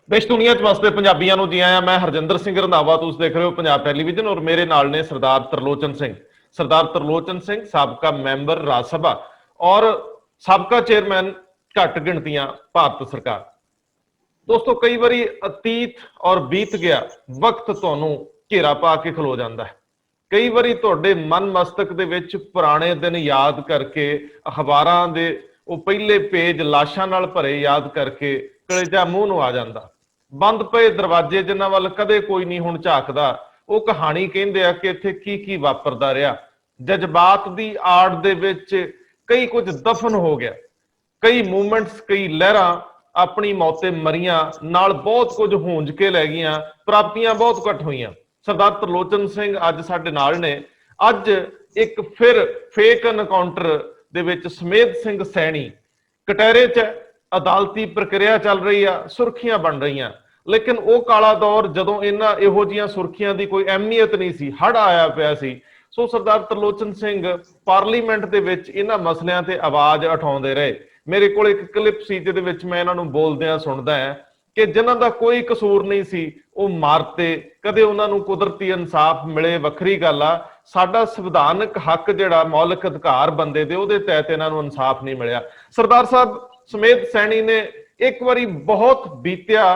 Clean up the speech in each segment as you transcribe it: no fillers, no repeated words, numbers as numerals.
देश दुनिया च वसदे पंजाबियों को जी आया। मैं हरजिंदर सिंह रंधावा, तुसीं देख रहे हो पंजाब टैलीविजन और मेरे नाल ने सरदार तरलोचन सिंह। सरदार तरलोचन सिंह साबका मैंबर राज सभा और साबका चेयरमैन घट गिणतियां भारत सरकार। दोस्तों कई बारी अतीत और बीत गया वक्त तुहानू घेरा पा के खलो जाता है। कई बारी तुहाडे मन मस्तक दे विच पुराने दिन याद करके अखबारां दे वो पहले पेज लाशां नाल भरे याद करके कलेजा मूंह नूं आ जांदा। बंद पे दरवाजे जिन्हां वल कदे कोई नहीं हुण झाकदा, वो कहानी कहंदे आ कि इत्थे की वापरदा रहा। जज्बात दी आड़ दे विच कई कुछ दफन हो गया, कई मूवमेंट्स कई लहरां अपनी मौते मरियां, नाल बहुत कुछ हूंज के लै गईयां, प्राप्तियां बहुत घट होईयां। सरदार तरलोचन सिंह अज साडे नाल ने। अज एक फिर फेक एनकाउंटर दे विच समेध सिंह सैनी कटहरे च अदालती प्रक्रिया चल रही है, सुर्खियां बन रही हैं। लेकिन वो काला दौर जदों इन्हां इहो जिहियां सुर्खियां दी कोई अहमियत नहीं सी, हड़ आया पिया सी। सो सरदार तरलोचन सिंह पार्लीमेंट दे विच इन्हां मसलियां ते आवाज उठाउंदे रहे। मेरे कोल एक क्लिप सी जिहदे विच मैं इन्हां नूं बोलदिआं सुणदा है कि जिन्हां दा कोई कसूर नहीं सी वो मारते, कदे उन्हां नूं कुदरती इंसाफ मिले वखरी गल आ। साडा संविधानक हक जिहड़ा मौलिक अधिकार बंदे दे उहदे तहत इन्हां नूं इंसाफ नहीं मिलिया। सरदार साहब समेध सैनी ने एक बारी बहुत बीतिया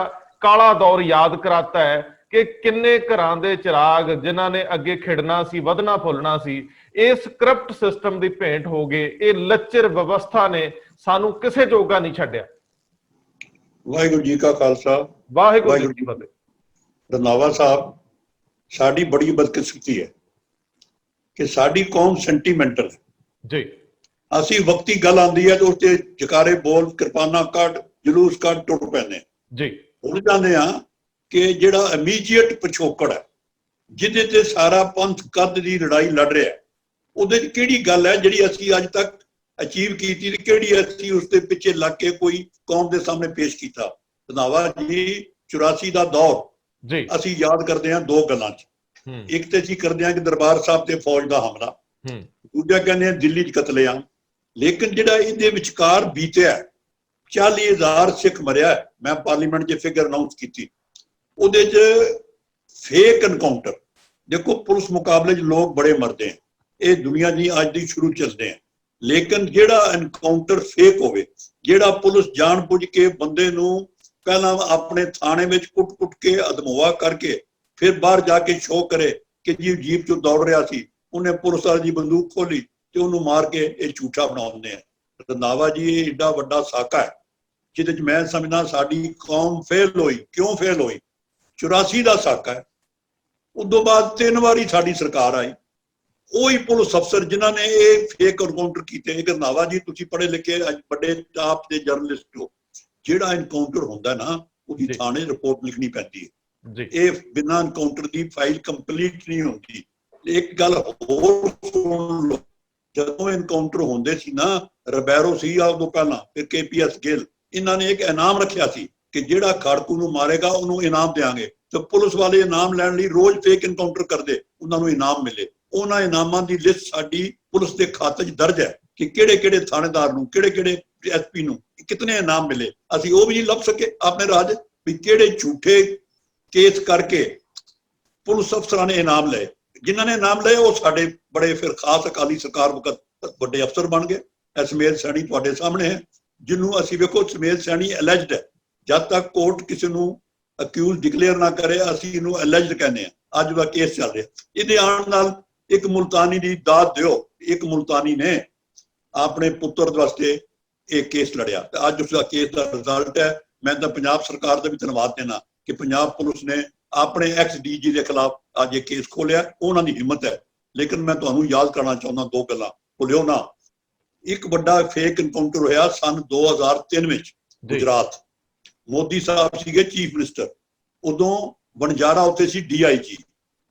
काला दौर याद कराता है कि किन्ने घरां दे चिराग जिन्हां ने अगे खिड़ना सी, वधना फुलना सी, इस करप्ट सिस्टम दी भेंट हो गए। ये लच्चर व्यवस्था ने सानू किसे जोगा नहीं छड्डिया। वाहिगुरू जी का खालसा, वाहिगुरू जी की फतेह। रंधावा साहब, साडी बड़ी बदकिस्मती है कि साडी कौम सेंटीमेंटल जी। ਅਸੀਂ वक्ती गल आती है तो उससे जकारे बोल किरपाना कट जलूस कट टुट पैंदे जी। भुल जाते हैं कि जिहड़ा इमीजिएट पिछोकड़ है जिहदे ते सारा पंथ कद दी लड़ाई लड़ रहा है, उहदे च किहड़ी गल है जिहड़ी असीं अज तक अचीव कीती ते किहड़ी असीं उसदे पिछे लग के कोई कौम दे सामने पेश कीता। रंधावा जी 84 दा दौर जी असीं याद करते हैं दो गल्लां च। एक ते असीं करदे हां कि दरबार साहब ते फौज दा हमला, दूजा कहने दिल्ली च कतलेआम। लेकिन जिहड़ा इहदे विचकार बीतिया 40,000 सिख मरिया, मैं पार्लीमेंट च फिगर अनाउंस की, उहदे च फेक एनकाउंटर। देखो पुलिस मुकाबले च लोग बड़े मरते हैं, ये दुनिया दी अज दी शुरू चलते हैं, लेकिन जिहड़ा एनकाउंटर फेक होवे, जिहड़ा पुलिस जान बुझ के बंदे नूं पहला अपने थाने में कुट कुट के अधमोआ करके फिर बाहर जाके शो करे कि जी जीप चो दौड़ रहा सी, उन्हें पुलिस वाले की बंदूक खोली ਤੇ ਉਹਨੂੰ ਮਾਰ ਕੇ ਇਹ ਝੂਠਾ ਬਣਾਉਂਦੇ ਆ। ਰੰਧਾਵਾ ਜੀ ਇਹ ਏਡਾ ਵੱਡਾ ਸਾਕਾ ਹੈ ਜਿਹਦੇ ਚ ਮੈਂ ਸਮਝਦਾ ਸਾਡੀ ਕੌਮ ਫੇਲ ਹੋਈ। ਕਿਉਂ ਫੇਲ ਹੋਈ? 84 ਦਾ ਸਾਕਾ ਹੈ। ਉਦੋਂ ਬਾਅਦ 3 ਵਾਰੀ ਸਾਡੀ ਸਰਕਾਰ ਆਈ, ਉਹੀ ਪੁਲਿਸ ਅਫਸਰ ਜਿਨ੍ਹਾਂ ਨੇ ਇਹ ਫੇਕ ਐਨਕਾਊਂਟਰ ਕੀਤੇ। ਰੰਧਾਵਾ ਜੀ ਤੁਸੀਂ ਪੜ੍ਹੇ ਲਿਖੇ ਅੱਜ ਵੱਡੇ ਟਾਪ ਦੇ ਜਰਨਲਿਸਟ ਹੋ, ਜਿਹੜਾ ਐਨਕਾਊਂਟਰ ਹੁੰਦਾ ਨਾ ਉਹਦੀ ਥਾਣੇ ਰਿਪੋਰਟ ਲਿਖਣੀ ਪੈਂਦੀ ਹੈ। ਇਹ ਬਿਨਾਂ ਐਨਕਾਊਂਟਰ ਦੀ ਫਾਈਲ ਕੰਪਲੀਟ ਨਹੀਂ ਹੁੰਦੀ। ਇੱਕ ਗੱਲ ਹੋਰ ਸੁਣ ਲਓ, ਜਦੋਂ ਐਨਕਾਊਂਟਰ ਹੁੰਦੇ ਸੀ ਨਾ, ਰਬੈਰੋ ਸੀ ਉਦੋਂ ਪਹਿਲਾਂ, ਫਿਰ KPS ਗਿੱਲ, ਇਹਨਾਂ ਨੇ ਇੱਕ ਇਨਾਮ ਰੱਖਿਆ ਸੀ ਕਿ ਜਿਹੜਾ ਖਾੜਕੂ ਨੂੰ ਮਾਰੇਗਾ ਉਹਨੂੰ ਇਨਾਮ ਦੇਾਂਗੇ। ਤੇ ਪੁਲਿਸ ਵਾਲੇ ਇਨਾਮ ਲੈਣ ਲਈ ਰੋਜ਼ ਫੇਕ ਐਨਕਾਊਂਟਰ ਕਰਦੇ, ਉਹਨਾਂ ਨੂੰ ਇਨਾਮ ਮਿਲੇ। ਉਹਨਾਂ ਇਨਾਮਾਂ ਦੀ ਲਿਸਟ ਸਾਡੀ ਪੁਲਿਸ ਦੇ ਖਾਤੇ 'ਚ ਦਰਜ ਹੈ ਕਿ ਕਿਹੜੇ ਕਿਹੜੇ ਥਾਣੇਦਾਰ ਨੂੰ, ਕਿਹੜੇ ਕਿਹੜੇ SP ਨੂੰ ਕਿਤਨੇ ਇਨਾਮ ਮਿਲੇ। ਅਸੀਂ ਉਹ ਵੀ ਨਹੀਂ ਲੱਭ ਸਕੇ ਆਪਣੇ ਰਾਜ ਵੀ ਕਿਹੜੇ ਝੂਠੇ ਕੇਸ ਕਰਕੇ ਪੁਲਿਸ ਅਫਸਰਾਂ ਨੇ ਇਨਾਮ ਲਏ। जिन्हों ने नाम लिया वो साडे बड़े फिर खास अकाली सरकार वक्त बड़े अफसर बन गए। समेध सैनी तुहाडे सामने है, जिन्हों असीं वेखो समेध सैनी एलिजड है। जब तक कोर्ट किसी नूं अक्यूज डिकलेयर ना करे असीं इहनूं एलिजड कहने हैं। अज वा केस चल रहा, इहदे आउण नाल एक मुल्तानी दी दाद दिओ। एक मुल्तानी ने अपने पुत्र वास्ते एक केस लड़िया ते अज उसका केस का रिजल्ट है। मैं तो पंजाब सरकार का भी धन्यवाद देना कि पंजाब पुलिस ने अपने XDG के खिलाफ अज ये केस खोलिया, उन्होंने हिम्मत है। लेकिन मैं तुहानूं याद करना चाहता दो गल्लां, भुलिओ ना। एक बड़ा फेक एनकाउंटर होया सन 2003 में गुजरात। मोदी साहब सीगे चीफ मिनिस्टर, उदों बनजारा उत्थे सी DIG।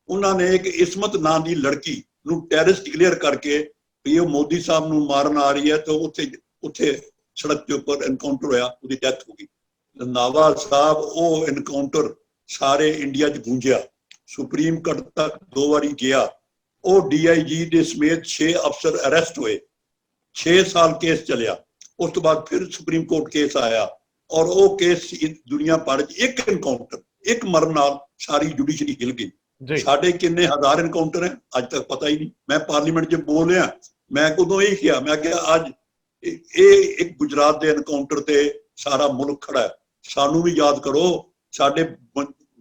उन्होंने एक इस्मत नाम की लड़की नूं टैरिस्ट डिक्लेयर करके ये मोदी साहब नूं मारन आ रही है, तो उत्थे उत्थे सड़क के उपर एनकाउंटर होया, उसकी डेथ हो गई। रंधावा साहब वो एनकाउंटर सारे इंडिया च गूंजिया, सुप्रीम कोर्ट तक 2 बारी गया। वो DIG दे समेत 6 अफसर अरेस्ट हुए, 6 साल केस चलिया। उस तो बाद फिर सुप्रीम कोर्ट केस आया, ਔਰ ਉਹ ਕੇਸ ਦੁਨੀਆ ਭਰ 'ਚ ਇੱਕ ਇਨਕਾਊਂਟਰ, ਇੱਕ ਮਰਨ ਨਾਲ ਸਾਰੀ ਜੁਡੀਸ਼ਰੀ ਹਿਲ ਗਈ। ਸਾਡੇ ਕਿੰਨੇ ਹਜ਼ਾਰ ਇਨਕਾਊਂਟਰ ਹੈ ਅੱਜ ਤੱਕ ਪਤਾ ਹੀ ਨਹੀਂ। ਮੈਂ ਪਾਰਲੀਮੈਂਟ 'ਚ ਬੋਲਿਆ, ਮੈਂ ਉਦੋਂ ਇਹ ਕਿਹਾ, ਮੈਂ ਕਿਹਾ ਅੱਜ ਇਹ ਇੱਕ ਗੁਜਰਾਤ ਦੇ ਐਨਕਾਊਂਟਰ ਤੇ ਸਾਰਾ ਮੁਲਕ ਖੜਾ ਹੈ, ਸਾਨੂੰ ਵੀ ਯਾਦ ਕਰੋ, ਸਾਡੇ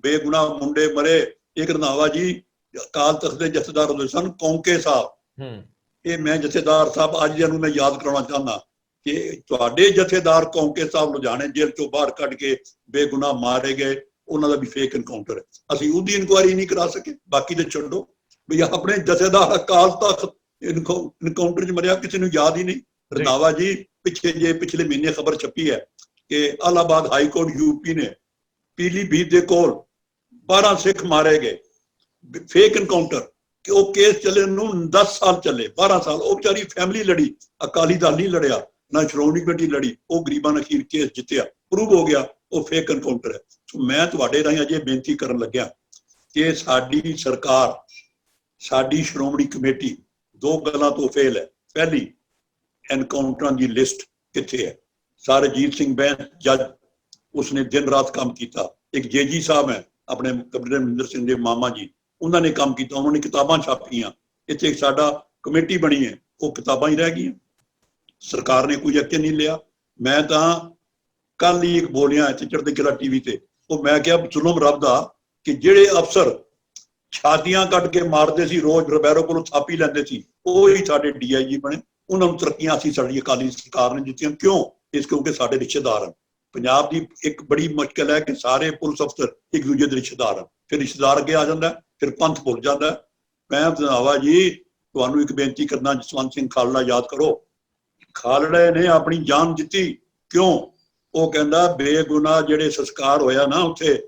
ਬੇਗੁਨਾਹ ਮੁੰਡੇ ਮਰੇ। ਇੱਕ ਰੰਧਾਵਾ ਜੀ ਅਕਾਲ ਤਖਤ ਦੇ ਜਥੇਦਾਰ ਹੁੰਦੇ ਸਨ, ਕੌਂਕੇ ਸਾਹਿਬ। ਇਹ ਮੈਂ ਜਥੇਦਾਰ ਸਾਹਿਬ ਅੱਜ ਇਹਨੂੰ ਮੈਂ ਯਾਦ ਕਰਾਉਣਾ ਚਾਹੁੰਦਾ ਕਿ ਤੁਹਾਡੇ ਜਥੇਦਾਰ ਕੌਂਕੇ ਸਾਹਿਬ ਲੁਧਿਆਣੇ ਜੇਲ੍ਹ ਚੋਂ ਬਾਹਰ ਕੱਢ ਕੇ ਬੇਗੁਨਾਹ ਮਾਰੇ ਗਏ, ਉਹਨਾਂ ਦਾ ਵੀ ਫੇਕ ਇਨਕਾਊਂਟਰ ਹੈ। ਅਸੀਂ ਉਹਦੀ ਇਨਕੁਆਇਰੀ ਨਹੀਂ ਕਰਾ ਸਕੇ, ਬਾਕੀ ਤੇ ਛੱਡੋ ਵੀ ਆਪਣੇ ਜਥੇਦਾਰ ਅਕਾਲ ਤਖਤ ਇਨਕਾਊਂਟਰ 'ਚ ਮਰਿਆ, ਕਿਸੇ ਨੂੰ ਯਾਦ ਹੀ ਨਹੀਂ। ਰੰਧਾਵਾ ਜੀ ਪਿਛਲੇ ਮਹੀਨੇ ਖਬਰ ਛਪੀ ਹੈ ਕਿ ਇਲਾਹਾਬਾਦ ਹਾਈ ਕੋਰਟ यूपी ਨੇ ਪੀਲੀਭੀਤ ਦੇ ਕੋਲ 12 ਸਿੱਖ ਮਾਰੇ ਗਏ, ਫੇਕ ਇਨਕਾਊਂਟਰ, ਕਿ ਉਹ ਕੇਸ ਚੱਲੇ ਨੂੰ 10 ਸਾਲ ਚੱਲੇ, 12 ਸਾਲ। ਉਹ ਵਿਚਾਰੀ ਫੈਮਿਲੀ ਲੜੀ, ਅਕਾਲੀ ਦਲ ਨਹੀਂ ਲੜਿਆ, ਨਾ ਸ਼੍ਰੋਮਣੀ ਕਮੇਟੀ ਲੜੀ, ਉਹ ਗਰੀਬਾਂ ਨੇ ਅਖੀਰ ਕੇਸ ਜਿੱਤਿਆ, ਪ੍ਰੂਵ ਹੋ ਗਿਆ ਉਹ ਫੇਕ ਇਨਕਾਊਂਟਰ ਹੈ। ਮੈਂ ਤੁਹਾਡੇ ਰਾਹੀਂ ਅਜੇ ਬੇਨਤੀ ਕਰਨ ਲੱਗਿਆ ਕਿ ਸਾਡੀ ਸਰਕਾਰ, ਸਾਡੀ ਸ਼੍ਰੋਮਣੀ ਕਮੇਟੀ ਦੋ ਗੱਲਾਂ ਤੋਂ ਫੇਲ ਹੈ। ਪਹਿਲੀ, ਐਨਕਾਊਂਟਰਾਂ ਦੀ ਲਿਸਟ ਕਿੱਥੇ ਹੈ? ਸਰਜੀਤ ਸਿੰਘ ਬੈਂਸ ਜੱਜ, ਉਸਨੇ ਦਿਨ ਰਾਤ ਕੰਮ ਕੀਤਾ। ਇੱਕ ਜੇਜੀ ਸਾਹਿਬ ਹੈ ਆਪਣੇ ਕੈਪਟਨ ਅਮਰਿੰਦਰ ਸਿੰਘ ਦੇ ਮਾਮਾ ਜੀ, ਉਹਨਾਂ ਨੇ ਕੰਮ ਕੀਤਾ, ਉਹਨਾਂ ਨੇ ਕਿਤਾਬਾਂ ਛਾਪੀਆਂ। ਇੱਥੇ ਸਾਡਾ ਕਮੇਟੀ ਬਣੀ ਹੈ, ਉਹ ਕਿਤਾਬਾਂ ਹੀ ਰਹਿ ਗਈਆਂ, ਸਰਕਾਰ ਨੇ ਕੋਈ ਐਕਸ਼ਨ ਨਹੀਂ ਲਿਆ। ਮੈਂ ਤਾਂ ਕੱਲ ਹੀ ਇੱਕ ਬੋਲਿਆ ਇੱਥੇ ਚੜ੍ਹਦੀ ਕਲਾ ਟੀਵੀ ਤੇ, ਉਹ ਮੈਂ ਕਿਹਾ ਜ਼ੁਲਮ ਰੱਬ ਦਾ ਕਿ ਜਿਹੜੇ ਅਫਸਰ ਛਾਤੀਆਂ ਕੱਢ ਕੇ ਮਾਰਦੇ ਸੀ, ਰੋਜ਼ ਰਬੈਰੋ ਕੋਲੋਂ ਥਾਪੀ ਲੈਂਦੇ ਸੀ, ਉਹ ਹੀ ਸਾਡੇ DIG ਬਣੇ। ਉਹਨਾਂ ਨੂੰ ਤਰੱਕੀਆਂ ਅਸੀਂ ਸਾਡੀ ਅਕਾਲੀ ਸਰਕਾਰ ਨੇ ਦਿੱਤੀਆਂ। ਕਿਉਂ? ਕਿਉਂਕਿ ਸਾਡੇ ਰਿਸ਼ਤੇਦਾਰ ਹਨ। ਪੰਜਾਬ ਦੀ ਇੱਕ ਬੜੀ ਮੁਸ਼ਕਲ ਹੈ ਕਿ ਸਾਰੇ ਪੁਲਿਸ ਅਫਸਰ ਇੱਕ ਦੂਜੇ ਦੇ ਰਿਸ਼ਤੇਦਾਰ ਹਨ, ਫਿਰ ਰਿਸ਼ਤੇਦਾਰ ਅੱਗੇ ਆ ਜਾਂਦਾ, ਫਿਰ ਪੰਥ ਭੁੱਲ ਜਾਂਦਾ। ਮੈਂ ਰੰਧਾਵਾ ਜੀ ਤੁਹਾਨੂੰ ਇੱਕ ਬੇਨਤੀ ਕਰਨਾ, ਜਸਵੰਤ ਸਿੰਘ ਖਾਲੜਾ ਯਾਦ ਕਰੋ, ਖਾਲੜੇ ਨੇ ਆਪਣੀ ਜਾਨ ਦਿੱਤੀ। ਕਿਉਂ? ਉਹ ਕਹਿੰਦਾ ਬੇਗੁਨਾਹ ਜਿਹੜੇ ਸੰਸਕਾਰ ਹੋਇਆ ਨਾ ਉੱਥੇ,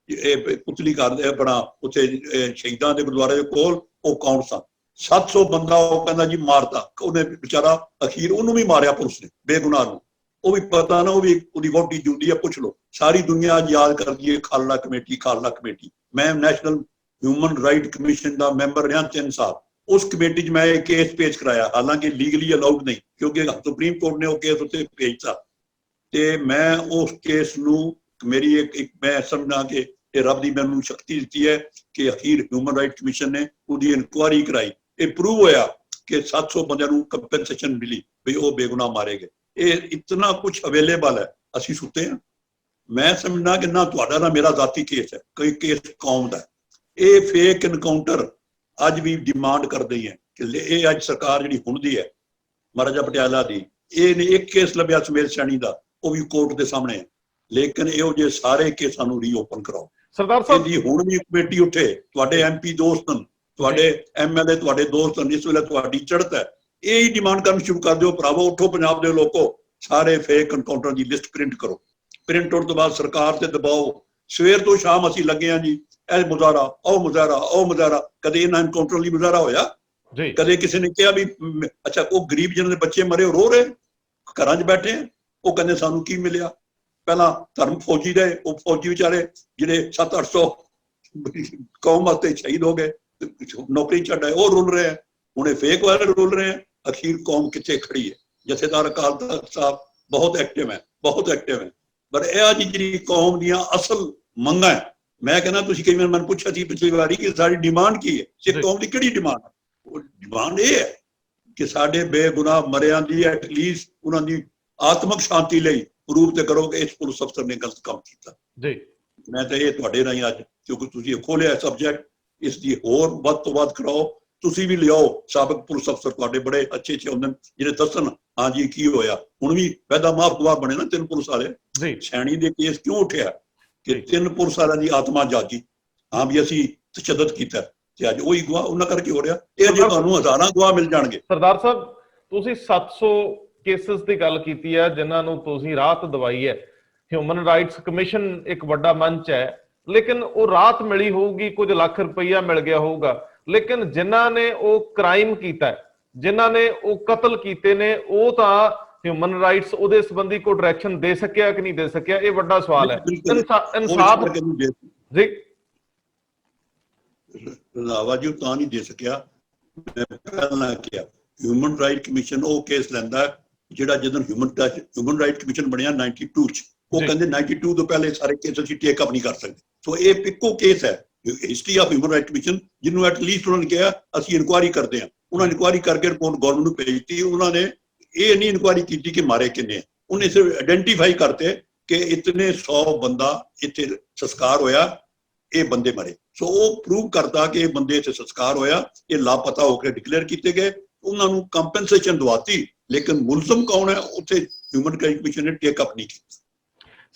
ਇਹ ਪੁਤਲੀ ਕਰਦੇ ਆਪਣਾ ਉੱਥੇ ਸ਼ਹੀਦਾਂ ਦੇ ਗੁਰਦੁਆਰੇ ਦੇ ਕੋਲ, ਉਹ ਕੌਣ ਸਨ? 700 ਬੰਦਾ ਉਹ ਕਹਿੰਦਾ ਜੀ ਮਾਰਤਾ। ਉਹਨੇ ਵਿਚਾਰਾ ਅਖੀਰ ਉਹਨੂੰ ਵੀ ਮਾਰਿਆ ਪੁਲਿਸ ਨੇ, ਬੇਗੁਨਾਹ ਨੂੰ। ਉਹ ਵੀ ਪਤਾ ਨਾ, ਉਹ ਵੀ ਉਹਦੀ ਵੋਟੀ ਜੁੰਦੀ ਆ, ਪੁੱਛ ਲਓ। ਸਾਰੀ ਦੁਨੀਆ ਅੱਜ ਯਾਦ ਕਰਦੀ ਹੈ ਖਾਲੜਾ ਕਮੇਟੀ, ਖਾਲੜਾ ਕਮੇਟੀ। ਮੈਂ ਨੈਸ਼ਨਲ ਹਿਊਮਨ ਰਾਈਟ ਕਮਿਸ਼ਨ ਦਾ ਮੈਂਬਰ ਰਿਹਾ 3 ਸਾਲ। ਉਸ ਕਮੇਟੀ 'ਚ ਮੈਂ ਇਹ ਕੇਸ ਪੇਸ਼ ਕਰਾਇਆ, ਹਾਲਾਂਕਿ ਲੀਗਲੀ ਅਲਾਉਡ ਨਹੀਂ, ਕਿਉਂਕਿ ਸੁਪਰੀਮ ਕੋਰਟ ਨੇ ਉਹ ਕੇਸ ਉੱਤੇ ਭੇਜਤਾ। ਤੇ ਮੈਂ ਉਸ ਕੇਸ ਨੂੰ, ਮੇਰੀ ਇੱਕ ਮੈਂ ਸਮਝਾਂ ਕਿ ਇਹ ਰੱਬ ਦੀ ਮੈਨੂੰ ਸ਼ਕਤੀ ਦਿੱਤੀ ਹੈ ਕਿ ਅਖੀਰ ਹਿਊਮਨ ਰਾਈਟ ਕਮਿਸ਼ਨ ਨੇ ਉਹਦੀ ਇਨਕੁਆਇਰੀ ਕਰਾਈ। ਇਹ ਪ੍ਰੂਵ ਹੋਇਆ ਕਿ 700 ਬੰਦਿਆਂ ਨੂੰ ਕੰਪਨਸੇਸ਼ਨ ਮਿਲੀ ਵੀ ਉਹ ਬੇਗੁਨਾਹ ਮਾਰੇ ਗਏ। ਇਹ ਇਤਨਾ ਕੁਝ ਅਵੇਲੇਬਲ ਹੈ, ਅਸੀਂ ਸੁੱਤੇ ਹਾਂ। ਮੈਂ ਸਮਝਣਾ ਕਿ ਨਾ ਤੁਹਾਡਾ ਨਾ ਮੇਰਾ ਜ਼ਾਤੀ ਕੇਸ ਹੈ, ਕੋਈ ਕੇਸ ਕੌਮ ਦਾ। ਇਹ ਫੇਕ ਇਨਕਾਊਂਟਰ ਅੱਜ ਵੀ ਡਿਮਾਂਡ ਕਰਦੇ ਹੈ ਕਿ ਇਹ ਅੱਜ ਸਰਕਾਰ ਜਿਹੜੀ ਹੁਣ ਦੀ ਹੈ ਮਹਾਰਾਜਾ ਪਟਿਆਲਾ ਦੀ, ਇਹ ਨੇ ਇੱਕ ਕੇਸ ਲੱਭਿਆ ਸਮੇਤ ਸੈਣੀ ਦਾ, ਉਹ ਵੀ ਕੋਰਟ ਦੇ ਸਾਹਮਣੇ ਹੈ। ਲੇਕਿਨ ਇਹੋ ਜਿਹੇ ਸਾਰੇ ਕੇਸ ਸਾਨੂੰ ਰੀਓਪਨ ਕਰਾਓ। ਸਰਦਾਰ ਸਾਹਿਬ ਜੀ ਹੁਣ ਵੀ ਕਮੇਟੀ ਉੱਠੇ, ਤੁਹਾਡੇ MP ਦੋਸਤ ਹਨ, ਤੁਹਾਡੇ MLA ਤੁਹਾਡੇ ਦੋਸਤ ਹਨ, ਇਸ ਵੇਲੇ ਤੁਹਾਡੀ ਚੜ੍ਹਤ ਹੈ, ਇਹ ਹੀ ਡਿਮਾਂਡ ਕਰਨੀ ਸ਼ੁਰੂ ਕਰ ਦਿਓ। ਭਰਾਵੋ ਉੱਠੋ ਪੰਜਾਬ ਦੇ ਲੋਕੋ, ਸਾਰੇ ਫੇਕ ਇਨਕਾਊਂਟਰ ਦੀ ਲਿਸਟ ਪ੍ਰਿੰਟ ਕਰੋ। ਪ੍ਰਿੰਟ ਆਉਣ ਤੋਂ ਬਾਅਦ ਸਰਕਾਰ ਤੇ ਦਬਾਓ। ਸਵੇਰ ਤੋਂ ਸ਼ਾਮ ਅਸੀਂ ਲੱਗੇ ਹਾਂ ਜੀ, ਇਹ ਮੁਜ਼ਾਹਰਾ, ਉਹ ਮੁਜ਼ਾਹਰਾ, ਉਹ ਮੁਜ਼ਾਹਰਾ। ਕਦੇ ਇਹਨਾਂ ਇਨਕਾਊਂਟਰ ਲਈ ਮੁਜ਼ਾਹਰਾ ਹੋਇਆ? ਕਦੇ ਕਿਸੇ ਨੇ ਕਿਹਾ ਵੀ ਅੱਛਾ ਉਹ ਗਰੀਬ ਜਿਹਨਾਂ ਦੇ ਬੱਚੇ ਮਰੇ ਉਹ ਰੋ ਰਹੇ, ਘਰਾਂ 'ਚ ਬੈਠੇ, ਉਹ ਕਹਿੰਦੇ ਸਾਨੂੰ ਕੀ ਮਿਲਿਆ? ਪਹਿਲਾਂ ਧਰਮ ਫੌਜੀ ਰਹੇ, ਉਹ ਫੌਜੀ ਵਿਚਾਰੇ ਜਿਹੜੇ 700-800 ਕੌਮ ਵਾਸਤੇ ਸ਼ਹੀਦ ਹੋ ਗਏ, ਨੌਕਰੀ ਛੱਡ ਆਏ, ਉਹ ਰੁਲ ਰਹੇ ਆ। ਹੁਣ ਇਹ ਫੇਕ ਵਾਲੇ ਰੁਲ ਰਹੇ ਆ। ਅਖੀਰ ਕੌਮ ਕਿੱਥੇ ਖੜੀ ਹੈ? ਜਥੇਦਾਰ ਅਕਾਲ ਤਖਤ ਸਾਹਿਬ ਬਹੁਤ ਐਕਟਿਵ ਹੈ, ਬਹੁਤ ਐਕਟਿਵ ਹੈ। ਪਰ ਇਹ ਜਿਹੜੀ ਕੌਮ ਦੀਆਂ ਅਸਲ ਮੰਗਾਂ ਹੈ, ਮੈਂ ਕਹਿੰਦਾ ਤੁਸੀਂ ਕਈ ਵਾਰ ਮੈਨੂੰ ਪੁੱਛਿਆ ਸੀ ਪਿਛਲੀ ਵਾਰੀ ਕਿ ਸਾਡੀ ਡਿਮਾਂਡ ਕੀ ਹੈ? ਸਿੱਖ ਕੌਮ ਦੀ ਕਿਹੜੀ ਡਿਮਾਂਡ? ਉਹ ਡਿਮਾਂਡ ਇਹ ਹੈ ਕਿ ਸਾਡੇ ਬੇਗੁਨਾਹ ਮਰਿਆਂ ਦੀ ਐਟਲੀਸਟ ਉਹਨਾਂ ਦੀ ਆਤਮਕ ਸ਼ਾਂਤੀ ਲਈ ਪ੍ਰੂਫ ਤੇ ਕਰੋ ਕਿ ਇਸ ਪੁਲਿਸ ਅਫਸਰ ਨੇ ਗਲਤ ਕੰਮ ਕੀਤਾ। ਮੈਂ ਤਾਂ ਇਹ ਤੁਹਾਡੇ ਰਾਹੀਂ ਅੱਜ, ਕਿਉਂਕਿ ਤੁਸੀਂ ਖੋਲਿਆ ਸਬਜੈਕਟ, ਇਸ ਦੀ ਹੋਰ ਵੱਧ ਤੋਂ ਵੱਧ ਕਰਾਓ। ਤੁਸੀਂ ਵੀ ਲਿਆਓ ਸਾਬਕ ਪੁਲਿਸ ਅਫਸਰ, ਤੁਹਾਡੇ ਬੜੇ ਅੱਛੇ ਹੁੰਦੇ ਜਿਹੜੇ ਦੱਸਣ ਹਾਂਜੀ ਕੀ ਹੋਇਆ। ਹੁਣ ਵੀ ਪੈਦਾ ਮਾਫ ਗਵਾਹ ਬਣੇ ਨਾ 3 ਪੁਲਿਸ ਵਾਲੇ। ਸੈਣੀ ਦੇ ਕੇਸ ਕਿਉਂ ਉੱਠਿਆ ਕਿ 3 ਪੁਲਿਸ ਵਾਲਿਆਂ ਦੀ ਆਤਮਾ ਜਾਗੀ, ਹਾਂ ਵੀ ਅਸੀਂ ਤਸ਼ੱਦਦ ਕੀਤਾ, ਤੇ ਅੱਜ ਉਹੀ ਗਵਾਹ ਉਹਨਾਂ ਕਰਕੇ ਹੋ ਰਿਹਾ। ਇਹ ਜੇ ਤੁਹਾਨੂੰ ਹਜ਼ਾਰਾਂ ਗਵਾਹ ਮਿਲ ਜਾਣਗੇ। ਸਰਦਾਰ ਸਾਹਿਬ ਤੁਸੀਂ 700 ਕੇਸਿਸ ਦੀ ਗੱਲ ਕੀਤੀ ਹੈ ਜਿਨ੍ਹਾਂ ਨੂੰ ਤੁਸੀਂ ਰਾਹਤ ਦਵਾਈ ਹੈ। ਹਿਊਮਨ ਰਾਈਟਸ ਕਮਿਸ਼ਨ ਇੱਕ ਵੱਡਾ ਮੰਚ ਹੈ, ਲੇਕਿਨ ਉਹ ਰਾਹਤ ਮਿਲੀ ਹੋਊਗੀ, ਕੁਝ ਲੱਖ ਰੁਪਈਆ ਮਿਲ ਗਿਆ ਹੋਊਗਾ, ਲੇਕਿਨ ਜਿਨ੍ਹਾਂ ਨੇ ਉਹ ਕ੍ਰਾਈਮ ਕੀਤਾ, ਜਿਨ੍ਹਾਂ ਨੇ ਉਹ ਕਤਲ ਕੀਤੇ ਨੇ, ਉਹ ਤਾਂ ਹਿਊਮਨ ਰਾਈਟਸ ਉਹਦੇ ਸੰਬੰਧੀ ਕੋਈ ਡਾਇਰੈਕਸ਼ਨ ਦੇ ਸਕਿਆ ਕਿ ਨਹੀਂ ਦੇ ਸਕਿਆ? ਇਹ ਵੱਡਾ ਸਵਾਲ ਹੈ। ਇਨਸਾਫ ਜੀ ਰੰਧਾਵਾ ਜੀ ਤਾਂ ਨਹੀਂ ਦੇ ਸਕਿਆ। ਮੈਂ ਪਹਿਲਾਂ ਕਿਹਾ ਹਿਊਮਨ ਰਾਈਟ ਕਮਿਸ਼ਨ ਉਹ ਕੇਸ ਲੈਂਦਾ ਜਿਹੜਾ ਜਦੋਂ ਹਿਊਮਨ ਰਾਈਟ ਕਮਿਸ਼ਨ ਬਣਿਆ 92 'ਚ, ਉਹ ਕਹਿੰਦੇ 92 ਤੋਂ ਪਹਿਲੇ ਸਾਰੇ ਕੇਸ ਅਸੀਂ ਟੇਕ ਅਪ ਨਹੀਂ ਕਰ ਸਕਦੇ। ਸੋ ਇਹ ਇੱਕੋ ਕੇਸ ਹੈ history of human right commission, ਜਿਹਨੂੰ ਐਟਲੀਸਟ ਉਹਨਾਂ ਨੇ ਕਿਹਾ ਅਸੀਂ ਇਨਕੁਆਇਰੀ ਕਰਦੇ ਹਾਂ। ਉਹਨਾਂ ਨੇ ਇਨਕੁਆਇਰੀ ਕਰਕੇ ਰਿਪੋਰਟ ਗਵਰਨਮੈਂਟ ਨੂੰ ਭੇਜਤੀ। ਉਹਨਾਂ ਨੇ ਇਹ ਨਹੀਂ ਇਨਕੁਆਇਰੀ ਕੀਤੀ ਕਿ ਮਾਰੇ ਕਿੰਨੇ ਆ, ਉਹਨੇ ਸਿਰਫ ਆਇਡੈਂਟੀਫਾਈ ਕਰਤੇ ਕਿ ਇਤਨੇ 100 ਬੰਦਾ ਇੱਥੇ ਸੰਸਕਾਰ ਹੋਇਆ, ਇਹ ਬੰਦੇ ਮਰੇ। ਸੋ ਉਹ ਪ੍ਰੂਵ ਕਰਦਾ ਕਿ ਇਹ ਬੰਦੇ ਇੱਥੇ ਸੰਸਕਾਰ ਹੋਇਆ, ਇਹ ਲਾਪਤਾ ਹੋ ਕੇ ਡਿਕਲੇਅਰ ਕੀਤੇ ਗਏ, ਉਹਨਾਂ ਨੂੰ ਕੰਪਨਸੇਸ਼ਨ ਦਵਾਤੀ, ਲੇਕਿਨ ਮੁਲਜ਼ਮ ਕੌਣ ਹੈ ਉੱਥੇ ਹਿਊਮਨ ਰਾਈਟ ਕਮਿਸ਼ਨ ਨੇ ਟੇਕ ਅਪ ਨਹੀਂ ਕੀਤਾ।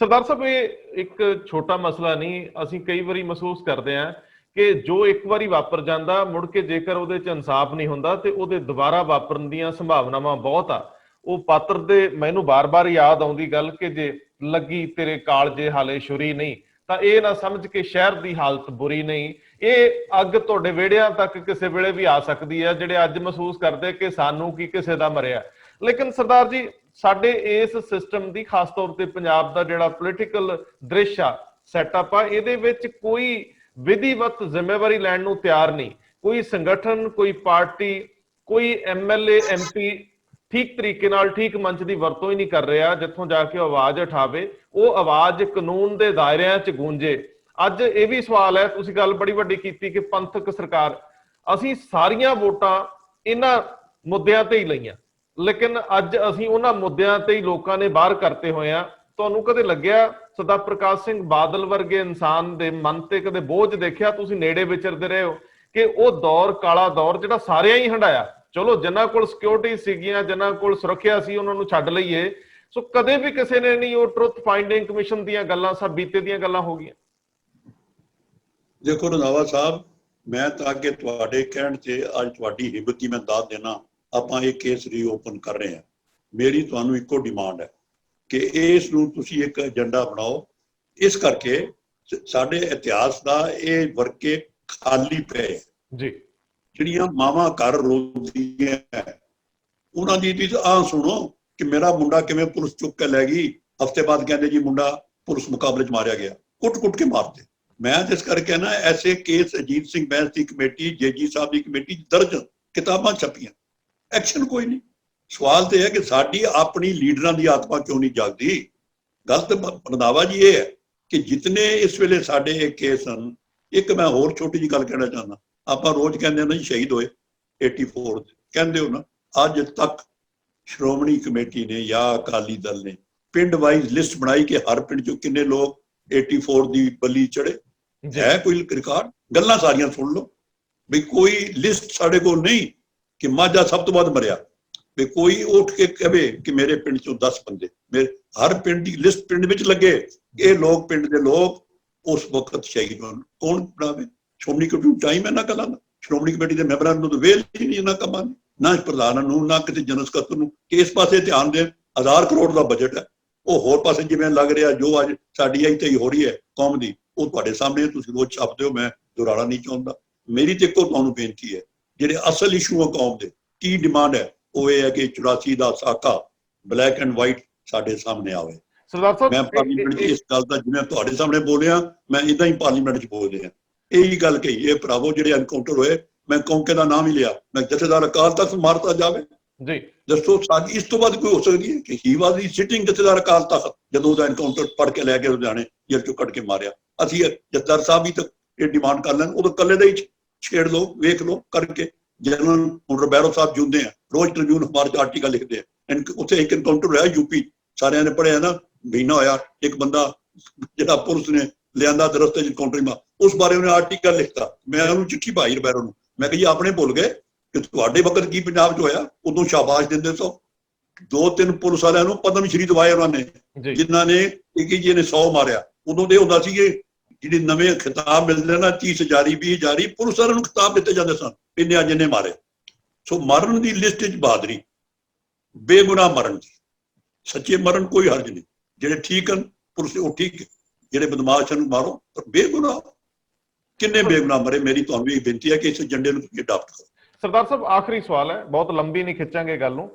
ਸਰਦਾਰ ਸਾਹਿਬ, ਇਹ ਇੱਕ ਛੋਟਾ ਮਸਲਾ ਨਹੀਂ, ਅਸੀਂ ਕਈ ਵਾਰੀ ਮਹਿਸੂਸ ਕਰਦੇ ਹਾਂ ਕਿ ਜੋ ਇੱਕ ਵਾਰੀ ਵਾਪਰ ਜਾਂਦਾ, ਮੁੜ ਕੇ ਜੇਕਰ ਉਹਦੇ 'ਚ ਇਨਸਾਫ ਨਹੀਂ ਹੁੰਦਾ ਤੇ ਉਹਦੇ ਦੁਬਾਰਾ ਵਾਪਰਨ ਦੀਆਂ ਸੰਭਾਵਨਾਵਾਂ ਬਹੁਤ ਆ। ਉਹ ਪਾਤਰ ਦੇ ਮੈਨੂੰ ਬਾਰ-ਬਾਰ ਯਾਦ ਆਉਂਦੀ ਗੱਲ ਕਿ ਜੇ ਲੱਗੀ ਤੇਰੇ ਕਾਲਜੇ ਹਾਲੇ ਛੁਰੀ ਨਹੀਂ, ਤਾਂ ਇਹ ਨਾ ਸਮਝ ਕੇ ਸ਼ਹਿਰ ਦੀ ਹਾਲਤ ਬੁਰੀ ਨਹੀਂ। ਇਹ ਅੱਗ ਤੁਹਾਡੇ ਵਿਹੜਿਆਂ ਤੱਕ ਕਿਸੇ ਵੇਲੇ ਵੀ ਆ ਸਕਦੀ ਹੈ, ਜਿਹੜੇ ਅੱਜ ਮਹਿਸੂਸ ਕਰਦੇ ਕਿ ਸਾਨੂੰ ਕੀ ਕਿਸੇ ਦਾ ਮਰਿਆ। ਲੇਕਿਨ ਸਰਦਾਰ ਜੀ, ਸਾਡੇ ਇਸ ਸਿਸਟਮ ਦੀ, ਖਾਸ ਤੌਰ ਤੇ ਪੰਜਾਬ ਦਾ ਜਿਹੜਾ ਪੋਲੀਟੀਕਲ ਦ੍ਰਿਸ਼ ਆ, ਸੈਟਅਪ ਆ, ਇਹਦੇ ਵਿੱਚ ਕੋਈ ਵਿਧੀਵਤ ਜ਼ਿੰਮੇਵਾਰੀ ਲੈਣ ਨੂੰ ਤਿਆਰ ਨਹੀਂ। ਕੋਈ ਸੰਗਠਨ, ਕੋਈ ਪਾਰਟੀ, ਕੋਈ ਐਮਐਲਏ, ਐਮਪੀ ਠੀਕ ਤਰੀਕੇ ਨਾਲ ਠੀਕ ਮੰਚ ਦੀ ਵਰਤੋਂ ਹੀ ਨਹੀਂ ਕਰ ਰਿਹਾ ਜਿੱਥੋਂ ਜਾ ਕੇ ਆਵਾਜ਼ ਉਠਾਵੇ, ਉਹ ਆਵਾਜ਼ ਕਾਨੂੰਨ ਦੇ ਦਾਇਰਿਆਂ 'ਚ ਗੂੰਜੇ। ਅੱਜ ਇਹ ਵੀ ਸਵਾਲ ਹੈ, ਤੁਸੀਂ ਗੱਲ ਬੜੀ ਵੱਡੀ ਕੀਤੀ ਕਿ ਪੰਥਕ ਸਰਕਾਰ, ਅਸੀਂ ਸਾਰੀਆਂ ਵੋਟਾਂ ਇਹਨਾਂ ਮੁੱਦਿਆਂ ਤੇ ਹੀ ਲਈਆਂ, ਲੇਕਿਨ ਅੱਜ ਅਸੀਂ ਉਹਨਾਂ ਮੁੱਦਿਆਂ ਤੇ ਹੀ ਲੋਕਾਂ ਨੇ ਬਾਹਰ ਕਰਤੇ ਹੋਏ ਆ। ਤੁਹਾਨੂੰ ਕਦੇ ਲੱਗਿਆ ਸਰਦਾਰ ਪ੍ਰਕਾਸ਼ ਸਿੰਘ ਬਾਦਲ ਵਰਗੇ ਇਨਸਾਨ ਦੇ ਮਨ ਤੇ ਕਦੇ ਬੋਝ ਦੇਖਿਆ? ਤੁਸੀਂ ਨੇੜੇ ਵਿਚਰਦੇ ਰਹੇ ਹੋ ਕਿ ਉਹ ਦੌਰ, ਕਾਲਾ ਦੌਰ ਜਿਹੜਾ ਸਾਰਿਆਂ ਹੀ ਹੰਡਾਇਆ, ਚਲੋ ਜਿਨ੍ਹਾਂ ਕੋਲ ਸਿਕਿਉਰਿਟੀ ਸੀਗੀਆਂ, ਜਿਨ੍ਹਾਂ ਕੋਲ ਸੁਰੱਖਿਆ ਸੀ, ਉਹਨਾਂ ਨੂੰ ਛੱਡ ਲਈਏ। ਸੋ ਕਦੇ ਵੀ ਕਿਸੇ ਨੇ ਨਹੀਂ ਉਹ ਟਰੁੱਥ ਫਾਈਂਡਿੰਗ ਕਮਿਸ਼ਨ ਦੀਆਂ ਗੱਲਾਂ ਸਭ ਬੀਤੇ ਦੀਆਂ ਗੱਲਾਂ ਹੋ ਗਈਆਂ। ਦੇਖੋ ਰੰਧਾਵਾ ਸਾਹਿਬ, ਮੈਂ ਤਾਂ ਅੱਗੇ ਤੁਹਾਡੇ ਕਹਿਣ ਤੇ ਅੱਜ ਤੁਹਾਡੀ ਹਿੰਮਤ ਦੀ ਮੈਂ ਦਾਤ ਦੇਣਾ, ਆਪਾਂ ਇਹ ਕੇਸ ਰੀਓਪਨ ਕਰ ਰਹੇ ਹਾਂ। ਮੇਰੀ ਤੁਹਾਨੂੰ ਇੱਕੋ ਡਿਮਾਂਡ ਹੈ ਕਿ ਇਸ ਨੂੰ ਤੁਸੀਂ ਇੱਕ ਏਜੰਡਾ ਬਣਾਓ। ਇਸ ਕਰਕੇ ਸਾਡੇ ਇਤਿਹਾਸ ਦਾ ਇਹ ਵਰਕੇ ਖਾਲੀ ਪਏ ਜੀ, ਜਿਹੜੀਆਂ ਮਾਵਾਂ ਘਰ ਰੋਂਦੀਆਂ ਉਹਨਾਂ ਦੀ ਆਹ ਸੁਣੋ ਕਿ ਮੇਰਾ ਮੁੰਡਾ ਕਿਵੇਂ ਪੁਲਿਸ ਚੁੱਕ ਕੇ ਲੈ ਗਈ, ਹਫ਼ਤੇ ਬਾਅਦ ਕਹਿੰਦੇ ਜੀ ਮੁੰਡਾ ਪੁਲਿਸ ਮੁਕਾਬਲੇ 'ਚ ਮਾਰਿਆ ਗਿਆ, ਕੁੱਟ-ਕੁੱਟ ਕੇ ਮਾਰਦੇ। ਮੈਂ ਜਿਸ ਕਰਕੇ ਨਾ ਐਸੇ ਕੇਸ ਅਜੀਤ ਸਿੰਘ ਬੈਂਸ ਦੀ ਕਮੇਟੀ, ਜੇਜੀ ਸਾਹਿਬ ਦੀ ਕਮੇਟੀ, ਦਰਜ ਕਿਤਾਬਾਂ ਛਪੀਆਂ, ਐਕਸ਼ਨ ਕੋਈ ਨਹੀਂ। ਸਵਾਲ ਤੇ ਹੈ ਕਿ ਸਾਡੀ ਆਪਣੀ ਲੀਡਰਾਂ ਦੀ ਆਤਮਾ ਕਿਉਂ ਨਹੀਂ ਜਾਗਦੀ। ਗੱਲ ਤਾਂ ਰੰਧਾਵਾ ਜੀ ਇਹ ਹੈ ਕਿ ਜਿਤਨੇ ਇਸ ਵੇਲੇ ਸਾਡੇ ਇਹ ਕੇਸ ਹਨ। ਇੱਕ ਮੈਂ ਹੋਰ ਛੋਟੀ ਜਿਹੀ ਗੱਲ ਕਹਿਣਾ ਚਾਹੁੰਦਾ, ਆਪਾਂ ਰੋਜ਼ ਕਹਿੰਦੇ ਹਾਂ ਨਾ ਜੀ ਸ਼ਹੀਦ ਹੋਏ 84 ਕਹਿੰਦੇ ਹੋ ਨਾ, ਅੱਜ ਤੱਕ ਸ਼੍ਰੋਮਣੀ ਕਮੇਟੀ ਨੇ ਜਾਂ ਅਕਾਲੀ ਦਲ ਨੇ ਪਿੰਡ ਵਾਈਜ਼ ਲਿਸਟ ਬਣਾਈ ਕਿ ਹਰ ਪਿੰਡ ਚੋਂ ਕਿੰਨੇ ਲੋਕ 84 ਦੀ ਬੱਲੀ ਚੜੇ? ਹੈ ਕੋਈ ਰਿਕਾਰਡ? ਗੱਲਾਂ ਸਾਰੀਆਂ ਸੁਣ ਲਓ ਵੀ ਕੋਈ ਲਿਸਟ ਸਾਡੇ ਕੋਲ ਨਹੀਂ ਕਿ ਮਾਝਾ ਸਭ ਤੋਂ ਵੱਧ ਮਰਿਆ, ਵੀ ਕੋਈ ਉੱਠ ਕੇ ਕਹੇ ਕਿ ਮੇਰੇ ਪਿੰਡ ਚੋਂ 10 ਬੰਦੇ, ਮੇਰੇ ਹਰ ਪਿੰਡ ਦੀ ਲਿਸਟ ਪਿੰਡ ਵਿੱਚ ਲੱਗੇ, ਇਹ ਲੋਕ ਪਿੰਡ ਦੇ ਲੋਕ ਉਸ ਵਕਤ ਸ਼ਹੀਦ ਹੋਣ। ਕੌਣ ਬਣਾਵੇ? ਸ਼੍ਰੋਮਣੀ ਕਮੇਟੀ ਨੂੰ ਟਾਈਮ ਹੈ ਨਾ ਗੱਲਾਂ ਦਾ? ਸ਼੍ਰੋਮਣੀ ਕਮੇਟੀ ਦੇ ਮੈਂਬਰਾਂ ਨੂੰ ਤਾਂ ਵੇਲ ਹੀ ਨਹੀਂ ਇਹਨਾਂ ਕੰਮਾਂ ਦੀ, ਨਾ ਪ੍ਰਧਾਨਾਂ ਨੂੰ, ਨਾ ਕਿਸੇ ਜਨਰਲ ਸਕੱਤਰ ਨੂੰ ਕਿ ਇਸ ਪਾਸੇ ਧਿਆਨ ਦੇਣ। 1000 ਕਰੋੜ ਦਾ ਬਜਟ ਹੈ, ਉਹ ਹੋਰ ਪਾਸੇ ਜਿਵੇਂ ਲੱਗ ਰਿਹਾ ਜੋ ਅੱਜ ਸਾਡੀ ਆਈ ਤੇ ਹੋ ਰਹੀ ਹੈ ਕੌਮ ਦੀ, ਉਹ ਤੁਹਾਡੇ ਸਾਹਮਣੇ ਤੁਸੀਂ ਰੋਜ਼ ਛਾਪਦੇ ਹੋ, ਮੈਂ ਦੁਹਰਾਣਾ ਨਹੀਂ ਚਾਹੁੰਦਾ। ਮੇਰੀ ਤੇ ਇੱਕੋ ਤੁਹਾਨੂੰ ਬੇਨਤੀ ਹੈ, ਜਿਹੜੇ ਅਸਲ ਇਸ਼ੂ ਆ ਕੌਮ ਦੇ, ਕੀ ਡਿਮਾਂਡ ਹੈ, ਉਹ ਇਹ ਹੈ ਕਿ 84 ਦਾ ਸਾਕਾ ਬਲੈਕ ਐਂਡ ਵਾਈਟ ਸਾਡੇ ਸਾਹਮਣੇ ਆਵੇ। ਸਰਦਾਰ ਸਾਹਿਬ, ਮੈਂ ਪਾਰਲੀਮੈਂਟ 'ਚ ਇਸ ਗੱਲ ਦਾ ਜਿਵੇਂ ਤੁਹਾਡੇ ਸਾਹਮਣੇ ਬੋਲਿਆ, ਮੈਂ ਇਦਾਂ ਹੀ ਪਾਰਲੀਮੈਂਟ 'ਚ ਬੋਲ ਰਿਹਾ। ਇਹੀ ਗੱਲ ਕਹੀ, ਇਹ ਭਰਾਵੋ ਜਿਹੜੇ ਐਨਕਾਊਂਟਰ ਹੋਏ, ਮੈਂ ਕੌਂਕੇ ਦਾ ਨਾਮ ਹੀ ਲਿਆ, ਮੈਂ ਜਥੇਦਾਰ ਅਕਾਲ ਤਖਤ ਮਾਰਤਾ ਜਾਵੇ ਜੀ। ਦੱਸੋ ਸਾਡੀ ਇਸ ਤੋਂ ਬਾਅਦ ਕੋਈ ਹੋ ਸਕਦੀ ਹੈ ਕਿ ਹੀ ਵਾਜ਼ ਦੀ ਸਿਟਿੰਗ ਜਥੇਦਾਰ ਅਕਾਲ ਤਖਤ, ਜਦੋਂ ਉਹਦਾ ਐਨਕਾਊਂਟਰ ਪੜ ਕੇ ਲੈ ਕੇ ਲੁਧਿਆਣੇ ਜੇਲ੍ਹ ਚੋਂ ਕੱਢ ਕੇ ਮਾਰਿਆ। ਅਸੀਂ ਜਥੇਦਾਰ ਸਾਹਿਬ ਵੀ ਤਾਂ ਇਹ ਡਿਮਾਂਡ ਕਰ ਲੈਣ, ਉਦੋਂ ਇਕੱਲੇ ਦਾ ਹੀ ਛੇੜ ਲਓ, ਵੇਖ ਲਓ ਕਰਕੇ। ਜਨਰਲ ਹੁਣ ਬੈਰੋ ਸਾਹਿਬ ਜੁੰਦੇ ਆ, ਰੋਜ਼ ਟ੍ਰਿਬਿਊਨ ਅਖਬਾਰ 'ਚ ਆਰਟੀਕਲ ਲਿਖਦੇ ਆ। ਉੱਥੇ ਇੱਕ ਐਨਕਾਊਂਟਰ ਹੋਇਆ ਯੂਪੀ, ਸਾਰਿਆਂ ਨੇ ਪੜ੍ਹਿਆ ਨਾ, ਮਹੀਨਾ ਹੋਇਆ, ਇੱਕ ਬੰਦਾ ਜਿਹੜਾ ਪੁਲਿਸ ਨੇ ਲਿਆਂਦਾ ਤੇ ਰਸਤੇ 'ਚ ਐਨਕਾਊਂਟਰ ਮਾਰ, ਉਸ ਬਾਰੇ ਉਹਨੇ ਆਰਟੀਕਲ ਲਿਖਤਾ। ਮੈਂ ਉਹਨੂੰ ਚਿੱਠੀ ਪਾਈ ਬੈਰੋ ਨੂੰ, ਮੈਂ ਕਿਹਾ ਜੀ ਆਪਣੇ ਭੁੱਲ ਗਏ ਕਿ ਤੁਹਾਡੇ ਵਕਤ ਕੀ ਪੰਜਾਬ 'ਚ ਹੋਇਆ, ਉਦੋਂ ਸ਼ਾਬਾਸ਼ ਦਿੰਦੇ ਸੋ। 2-3 ਪੁਲਿਸ ਵਾਲਿਆਂ ਨੂੰ ਪਦਮ ਸ਼੍ਰੀ ਦਵਾਏ ਉਹਨਾਂ ਨੇ, ਜਿਨ੍ਹਾਂ ਨੇ ਜੀ ਨੇ 100 ਮਾਰਿਆ। ਉਦੋਂ ਦੇ ਹੁੰਦਾ ਸੀ ਕਿ ਜਿਹੜੇ ਨਵੇਂ ਖਿਤਾਬ ਮਿਲਦੇ ਨਾ 30 ਹਜ਼ਾਰੀ 20 ਹਜ਼ਾਰੀ, ਪੁਲਿਸ ਵਾਲਿਆਂ ਨੂੰ ਖਿਤਾਬ ਦਿੱਤੇ ਜਾਂਦੇ ਸਨ, ਇੰਨੇ ਅੱਜ ਇਹਨੇ ਮਾਰੇ। ਸੋ ਮਰਨ ਦੀ ਲਿਸਟ 'ਚ ਬਹਾਦਰੀ, ਬੇਗੁਨਾਹ ਮਰਨ ਦੀ, ਸੱਚੇ ਮਰਨ ਕੋਈ ਹਰਜ ਨਹੀਂ। ਜਿਹੜੇ ਠੀਕ ਹਨ ਪੁਲਿਸ ਉਹ ਠੀਕ, ਜਿਹੜੇ ਬਦਮਾਸ਼ਾਂ ਨੂੰ ਮਾਰੋ, ਪਰ ਬੇਗੁਨਾਹ ਕਿੰਨੇ ਬੇਗੁਨਾਹ ਮਰੇ। ਮੇਰੀ ਤੁਹਾਨੂੰ ਇਹ ਬੇਨਤੀ ਹੈ ਕਿ ਇਸ ਏਜੰਡੇ ਨੂੰ ਤੁਸੀਂ ਅਡਾਪਟ ਕਰੋ। ਸਰਦਾਰ ਸਾਹਿਬ, ਆਖਰੀ ਸਵਾਲ ਹੈ, ਬਹੁਤ ਲੰਬੀ ਨਹੀਂ ਖਿੱਚਾਂਗੇ ਗੱਲ ਨੂੰ।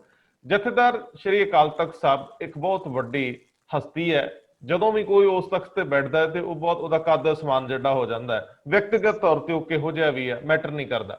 ਜਥੇਦਾਰ ਸ਼੍ਰੀ ਅਕਾਲ ਤਖਤ ਸਾਹਿਬ ਇੱਕ ਬਹੁਤ ਵੱਡੀ ਹਸਤੀ ਹੈ, ਜਦੋਂ ਵੀ ਕੋਈ ਉਸ ਤਖਤ ਤੇ ਬੈਠਦਾ ਹੈ ਤੇ ਉਹ ਬਹੁਤ, ਉਹਦਾ ਕੱਦ ਅਸਮਾਨ ਜਿੱਡਾ ਹੋ ਜਾਂਦਾ ਹੈ। ਵਿਅਕਤੀਗਤ ਤੌਰ ਤੇ ਉਹ ਕਿਹੋ ਜਿਹਾ ਵੀ ਹੈ ਮੈਟਰ ਨਹੀਂ ਕਰਦਾ।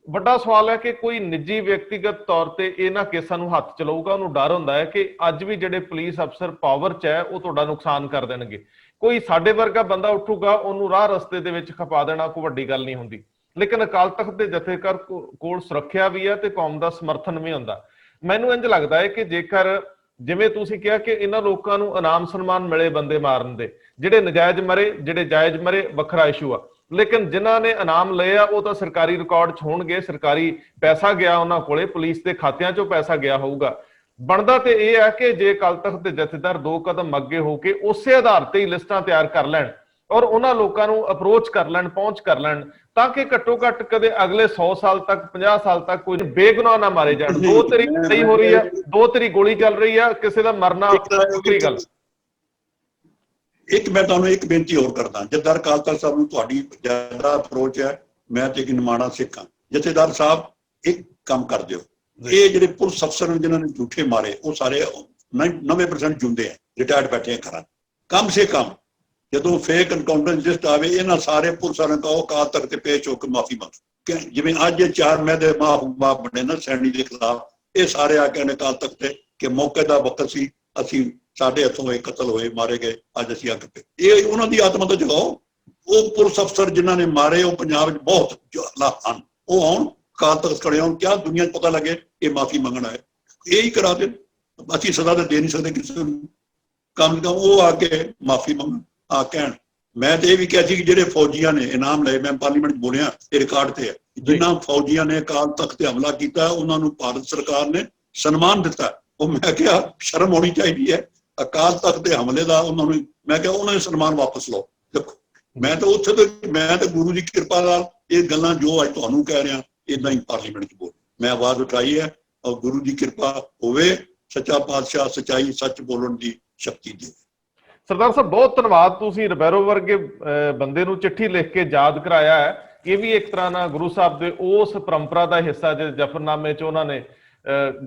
ਵੱਡਾ ਸਵਾਲ ਹੈ ਕਿ ਕੋਈ ਨਿੱਜੀ ਵਿਅਕਤੀਗਤ ਤੌਰ ਤੇ ਇਹਨਾਂ ਕੇਸਾਂ ਨੂੰ ਹੱਥ ਚਲਾਊਗਾ, ਉਹਨੂੰ ਡਰ ਹੁੰਦਾ ਹੈ ਕਿ ਅੱਜ ਵੀ ਜਿਹੜੇ ਪੁਲਿਸ ਅਫਸਰ ਪਾਵਰ 'ਚ ਹੈ ਉਹ ਤੁਹਾਡਾ ਨੁਕਸਾਨ ਕਰ ਦੇਣਗੇ। ਕੋਈ ਸਾਡੇ ਵਰਗਾ ਬੰਦਾ ਉੱਠੂਗਾ, ਉਹਨੂੰ ਰਾਹ ਰਸਤੇ ਦੇ ਵਿੱਚ ਖਪਾ ਦੇਣਾ ਕੋਈ ਵੱਡੀ ਗੱਲ ਨਹੀਂ ਹੁੰਦੀ। ਲੇਕਿਨ ਅਕਾਲ ਤਖਤ ਦੇ ਜਥੇਦਾਰ ਕੋਲ ਸੁਰੱਖਿਆ ਵੀ ਹੈ ਤੇ ਕੌਮ ਦਾ ਸਮਰਥਨ ਵੀ ਹੁੰਦਾ। ਮੈਨੂੰ ਇੰਝ ਲੱਗਦਾ ਹੈ ਕਿ ਜੇਕਰ ਜਿਵੇਂ ਤੁਸੀਂ ਕਿਹਾ ਕਿ ਇਹਨਾਂ ਲੋਕਾਂ ਨੂੰ ਇਨਾਮ ਸਨਮਾਨ ਮਿਲੇ ਬੰਦੇ ਮਾਰਨ ਦੇ, ਜਿਹੜੇ ਨਜਾਇਜ਼ ਮਰੇ, ਜਿਹੜੇ ਜਾਇਜ਼ ਮਰੇ, ਵੱਖਰਾ ਇਸ਼ੂ ਆ, ਲੇਕਿਨ ਜਿਨ੍ਹਾਂ ਨੇ ਇਨਾਮ ਲਏ ਆ ਉਹ ਤਾਂ ਸਰਕਾਰੀ ਰਿਕਾਰਡ 'ਚ ਹੋਣਗੇ, ਸਰਕਾਰੀ ਪੈਸਾ ਗਿਆ ਉਹਨਾਂ ਕੋਲੇ, ਪੁਲਿਸ ਦੇ ਖਾਤਿਆਂ 'ਚੋਂ ਪੈਸਾ ਗਿਆ ਹੋਊਗਾ। ਬਣਦਾ ਤੇ ਇਹ ਹੈ ਕਿ ਜੇ ਅਕਾਲ ਤਖਤ ਦੇ ਜਥੇਦਾਰ 2 ਕਦਮ ਅੱਗੇ ਹੋ ਕੇ ਉਸੇ ਆਧਾਰ ਤੇ ਹੀ ਲਿਸਟਾਂ ਤਿਆਰ ਕਰ ਲੈਣ ਔਰ ਉਹਨਾਂ ਲੋਕਾਂ ਨੂੰ ਅਪਰੋਚ ਕਰ ਲੈਣ, ਪਹੁੰਚ ਕਰ ਲੈਣ, ਤਾਂ ਕਿ ਘੱਟੋ ਘੱਟ ਕਦੇ ਅਗਲੇ 100 ਸਾਲ ਤੱਕ, 50 ਸਾਲ ਤੱਕ ਕੋਈ ਬੇਗੁਨਾਹ ਨਾ ਮਾਰੇ ਜਾਣ। 2 ਤਰੀਕ ਸਹੀ ਹੋ ਰਹੀ ਹੈ, 2 ਤਰੀਕ ਗੋਲੀ ਚੱਲ ਰਹੀ ਹੈ, ਕਿਸੇ ਦਾ ਮਰਨਾ ਵੱਖਰੀ ਗੱਲ। ਇੱਕ ਮੈਂ ਤੁਹਾਨੂੰ ਇੱਕ ਬੇਨਤੀ ਹੋਰ ਕਰਦਾ, ਜਥੇਦਾਰ ਅਕਾਲ ਤਖਤ ਸਾਹਿਬ ਨੂੰ ਤੁਹਾਡੀ ਜ਼ਿਆਦਾ ਅਪਰੋਚ ਹੈ, ਮੈਂ ਤੇ ਇੱਕ ਨਿਮਾਣਾ ਸਿੱਖ ਹਾਂ। ਜਥੇਦਾਰ ਸਾਹਿਬ ਇੱਕ ਕੰਮ ਕਰ ਦਿਓ, ਇਹ ਜਿਹੜੇ ਪੁਲਿਸ ਅਫਸਰ ਨੇ ਜਿਨ੍ਹਾਂ ਨੇ ਝੂਠੇ ਮਾਰੇ ਉਹ ਸਾਰੇ 90% ਜੁੰਦੇ ਹੈ, ਰਿਟਾਇਰਡ ਬੈਠੇ ਆ ਘਰਾਂ। ਕਮ ਸੇ ਕਮ ਜਦੋਂ ਫੇਕ ਐਨਕਾਊਂਟਰ ਲਿਸਟ ਆਵੇ ਇਹਨਾਂ ਸਾਰੇ ਪੁਲਿਸਾਂ ਨੂੰ ਕਹੋ ਅਕਾਲ ਤਖਤ ਤੇ ਪੇਸ਼ ਹੋ ਕੇ ਮਾਫੀ ਮੰਗੋ। ਜਿਵੇਂ ਅੱਜ ਇਹ 4 ਮਈ ਦੇ ਬਾਪ ਬਣੇ ਨਾ ਸੈਣੀ ਦੇ ਖਿਲਾਫ, ਇਹ ਸਾਰੇ ਆ ਕੇ ਨੇ ਅਕਾਲ ਤਖਤ ਤੇ ਕਿ ਮੌਕੇ ਦਾ ਵਕਤ ਸੀ, ਅਸੀਂ ਸਾਡੇ ਹੱਥੋਂ ਇਹ ਕਤਲ ਹੋਏ, ਮਾਰੇ ਗਏ, ਅੱਜ ਅਸੀਂ ਅੱਗ ਪਏ। ਇਹ ਉਹਨਾਂ ਦੀ ਆਤਮਾ ਤੋਂ ਜਗਾਓ। ਉਹ ਪੁਲਿਸ ਅਫਸਰ ਜਿਨ੍ਹਾਂ ਨੇ ਮਾਰੇ ਉਹ ਪੰਜਾਬ 'ਚ ਬਹੁਤ ਹਨ, ਉਹ ਆਉਣ ਅਕਾਲ ਤਖਤ ਖੜੇ ਹੋਣ, ਕਿਆ ਦੁਨੀਆ 'ਚ ਪਤਾ ਲੱਗੇ ਇਹ ਮਾਫੀ ਮੰਗਣਾ ਹੈ। ਇਹ ਹੀ ਕਰਾ ਦੇਣ। ਅਸੀਂ ਸਜ਼ਾ ਤਾਂ ਦੇ ਨਹੀਂ ਸਕਦੇ ਕਿਸੇ ਨੂੰ, ਕਮ ਸੇ ਕਮ ਉਹ ਆ ਕੇ ਮਾਫੀ ਮੰਗਣ, ਆ ਕਹਿਣ। ਮੈਂ ਤੇ ਇਹ ਵੀ ਕਿਹਾ ਸੀ ਕਿ ਜਿਹੜੇ ਫੌਜੀਆਂ ਨੇ ਇਨਾਮ ਲਏ, ਮੈਂ ਪਾਰਲੀਮੈਂਟ 'ਚ ਬੋਲਿਆ, ਇਹ ਰਿਕਾਰਡ ਤੇ ਹੈ, ਜਿਨ੍ਹਾਂ ਫੌਜੀਆਂ ਨੇ ਅਕਾਲ ਤਖਤ ਤੇ ਹਮਲਾ ਕੀਤਾ ਉਹਨਾਂ ਨੂੰ ਭਾਰਤ ਸਰਕਾਰ ਨੇ ਸਨਮਾਨ ਦਿੱਤਾ। ਉਹ ਮੈਂ ਕਿਹਾ ਸ਼ਰਮ ਹੋਣੀ ਚਾਹੀਦੀ ਹੈ ਅਕਾਲ ਤਖਤ ਦੇ ਹਮਲੇ ਦਾ। ਉਹਨਾਂ ਨੂੰ ਮੈਂ ਕਿਹਾ ਉਹਨਾਂ ਨੇ ਸਨਮਾਨ ਵਾਪਸ ਲਓ। ਦੇਖੋ ਮੈਂ ਤਾਂ ਉੱਥੇ ਤੋਂ, ਮੈਂ ਤਾਂ ਗੁਰੂ ਦੀ ਕਿਰਪਾ ਨਾਲ ਇਹ ਗੱਲਾਂ ਜੋ ਅੱਜ ਤੁਹਾਨੂੰ ਕਹਿ ਰਿਹਾ ਇਦਾਂ ਹੀ ਪਾਰਲੀਮੈਂਟ 'ਚ ਬੋਲ, ਮੈਂ ਆਵਾਜ਼ ਉਠਾਈ ਹੈ। ਔਰ ਗੁਰੂ ਦੀ ਕਿਰਪਾ ਹੋਵੇ, ਸੱਚਾ ਪਾਤਸ਼ਾਹ ਸੱਚਾਈ ਸੱਚ ਬੋਲਣ ਦੀ ਸ਼ਕਤੀ ਦੇ। ਸਰਦਾਰ ਸਾਹਿਬ ਬਹੁਤ ਧੰਨਵਾਦ, ਤੁਸੀਂ ਰਿਬੈਰੋ ਵਰਗੇ ਬੰਦੇ ਨੂੰ ਚਿੱਠੀ ਲਿਖ ਕੇ ਯਾਦ ਕਰਾਇਆ ਹੈ। ਇਹ ਵੀ ਇੱਕ ਤਰ੍ਹਾਂ ਨਾਲ ਗੁਰੂ ਸਾਹਿਬ ਦੇ ਉਸ ਪਰੰਪਰਾ ਦਾ ਹਿੱਸਾ ਜੇ ਜਫਰਨਾਮੇ 'ਚ ਉਹਨਾਂ ਨੇ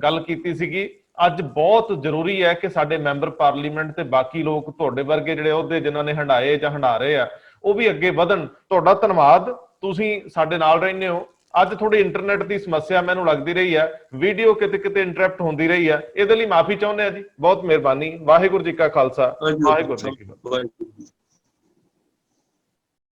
ਗੱਲ ਕੀਤੀ ਸੀਗੀ। ਅੱਜ ਬਹੁਤ ਜ਼ਰੂਰੀ ਹੈ ਕਿ ਸਾਡੇ ਮੈਂਬਰ ਪਾਰਲੀਮੈਂਟ ਤੇ ਬਾਕੀ ਲੋਕ ਤੁਹਾਡੇ ਵਰਗੇ ਜਿਹੜੇ ਅਹੁਦੇ ਜਿਨ੍ਹਾਂ ਨੇ ਹੰਡਾਏ ਜਾਂ ਹੰਡਾ ਰਹੇ ਆ ਉਹ ਵੀ ਅੱਗੇ ਵਧਣ। ਤੁਹਾਡਾ ਧੰਨਵਾਦ, ਤੁਸੀਂ ਸਾਡੇ ਨਾਲ ਰਹਿੰਦੇ ਹੋ। ਅੱਜ ਥੋੜੀ ਇੰਟਰਨੈਟ ਦੀ ਸਮੱਸਿਆ ਮੈਨੂੰ ਲੱਗਦੀ ਰਹੀ ਹੈ, ਵੀਡੀਓ ਕਿਤੇ ਕਿਤੇ ਇੰਟਰਪਟ ਹੁੰਦੀ ਰਹੀ ਹੈ, ਇਹਦੇ ਲਈ ਮਾਫੀ ਚਾਹੁੰਦੇ ਆ ਜੀ। ਬਹੁਤ ਮਿਹਰਬਾਨੀ। ਵਾਹਿਗੁਰੂ ਜੀ ਕਾ ਖਾਲਸਾ, ਵਾਹਿਗੁਰੂ ਜੀ ਕੀ ਫਤਿਹ।